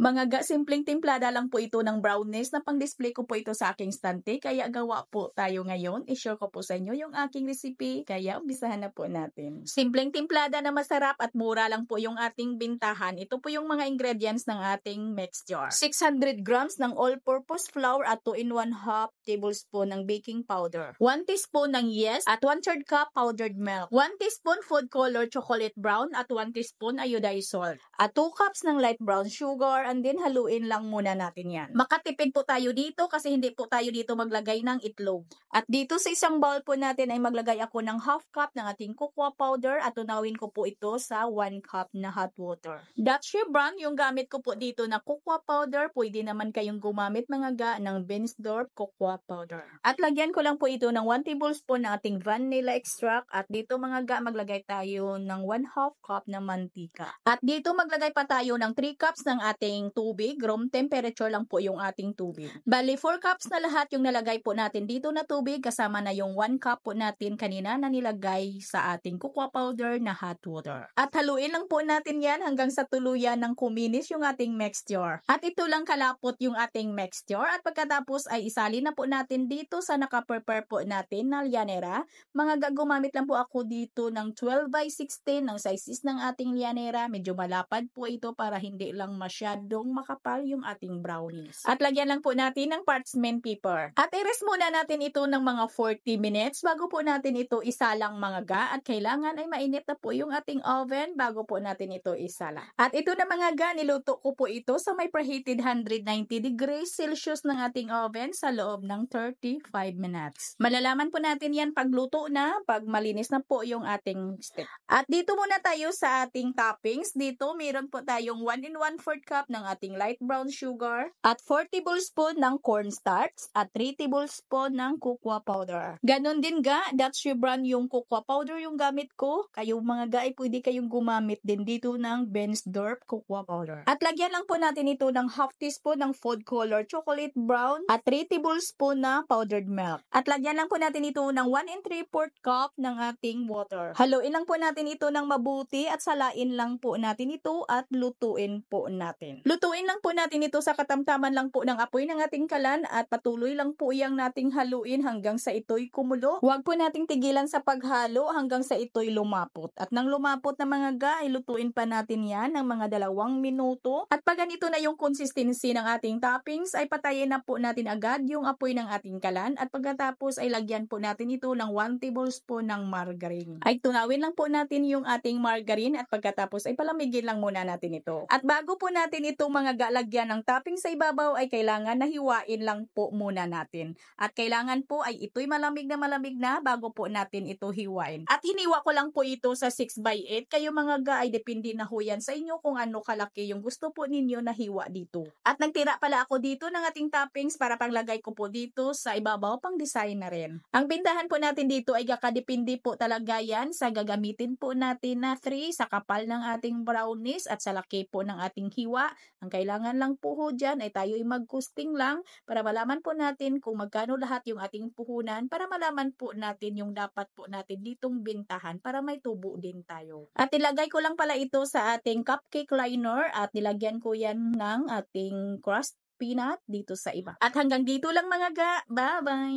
Mga simpleng timplada lang po ito ng brownies na pang-display ko po ito sa aking stante, kaya gawa po tayo ngayon. I-share ko po sa inyo yung aking recipe, kaya umpisahan na po natin. Simpleng timplada na masarap at mura lang po yung ating bintahan. Ito po yung mga ingredients ng ating mixture. 600 grams ng all-purpose flour at 2 1/2 tablespoon ng baking powder. 1 teaspoon ng yeast at 1/3 cup powdered milk. 1 teaspoon food color chocolate brown at 1 teaspoon iodized salt. At 2 cups ng light brown sugar, and then haluin lang muna natin yan. Makatipid po tayo dito kasi hindi po tayo dito maglagay ng itlog. At dito sa isang bowl po natin ay maglagay ako ng 1/2 cup ng ating cocoa powder at tunawin ko po ito sa 1 cup na hot water. Dutch brand yung gamit ko po dito na cocoa powder. Pwede naman kayong gumamit mga ga ng Bensdorf cocoa powder. At lagyan ko lang po ito ng 1 tablespoon ng ating vanilla extract at dito mga ga maglagay tayo ng 1/2 cup na mantika. At dito maglagay pa tayo ng 3 cups ng ating tubig. Room temperature lang po yung ating tubig. Bali 4 cups na lahat yung nalagay po natin dito na tubig kasama na yung 1 cup po natin kanina na nilagay sa ating cocoa powder na hot water. At haluin lang po natin yan hanggang sa tuluyan ng kuminis yung ating mixture. At ito lang kalapot yung ating mixture at pagkatapos ay isali na po natin dito sa naka-prepare po natin na lyanera. Mga gumamit lang po ako dito ng 12 by 16 ng sizes ng ating lyanera. Medyo malapad po ito para hindi lang masyadong makapal yung ating brownies. At lagyan lang po natin ng parchment paper. At i-rest muna natin ito ng mga 40 minutes bago po natin ito isalang mga ga. At kailangan ay mainit na po yung ating oven bago po natin ito isala. At ito na mga ga, niluto ko po ito sa may preheated 190 degrees Celsius ng ating oven sa loob ng 35 minutes. Malalaman po natin yan pagluto na, pag malinis na po yung ating stick. At dito muna tayo sa ating toppings. Dito meron po tayong 1 1/4 cup ng ating light brown sugar at 4 tablespoon ng cornstarch at 3 tablespoon ng cocoa powder. Ganon din ga, Dutch brand yung cocoa powder yung gamit ko. Kayong mga ga ay pwede kayong gumamit din dito ng Bensdorf cocoa powder. At lagyan lang po natin ito ng 1/2 teaspoon ng food color chocolate brown at 3 tablespoon na powdered milk. At lagyan lang po natin ito ng 1 3/4 cup ng ating water. Haluin lang po natin ito ng mabuti at salain lang po natin ito at lutuin po natin. Lutuin lang po natin ito sa katamtaman lang po ng apoy ng ating kalan at patuloy lang po yang nating haluin hanggang sa ito'y kumulo. Huwag po nating tigilan sa paghalo hanggang sa ito'y lumapot. At nang lumapot na mga ga, ay lutuin pa natin yan ng mga 2 minuto. At pag ganito na yung consistency ng ating toppings, ay patayin na po natin agad yung apoy ng ating kalan at pagkatapos ay lagyan po natin ito ng 1 tablespoon ng margarine. Ay tunawin lang po natin yung ating margarine at pagkatapos ay palamigin lang muna natin ito. At bago po natin ito mga galagyan ng topping sa ibabaw ay kailangan na hiwain lang po muna natin. At kailangan po ay ito'y malamig na bago po natin ito hiwain. At hiniwa ko lang po ito sa 6 by 8. Kayo mga ga ay depende na ho yan sa inyo kung ano kalaki yung gusto po ninyo na hiwa dito. At nagtira pala ako dito ng ating toppings para panglagay ko po dito sa ibabaw pang design na rin. Ang bintahan po natin dito ay kakadepende po talaga yan sa gagamitin po natin na 3 sa kapal ng ating brownies at sa laki po ng ating hiwa. Ang kailangan lang po ho dyan ay tayo'y mag-costing lang para malaman po natin kung magkano lahat yung ating puhunan para malaman po natin yung dapat po natin ditong bintahan para may tubo din tayo. At ilagay ko lang pala ito sa ating cupcake liner at nilagyan ko yan ng ating crushed peanut dito sa iba. At hanggang dito lang mga ga. Bye-bye!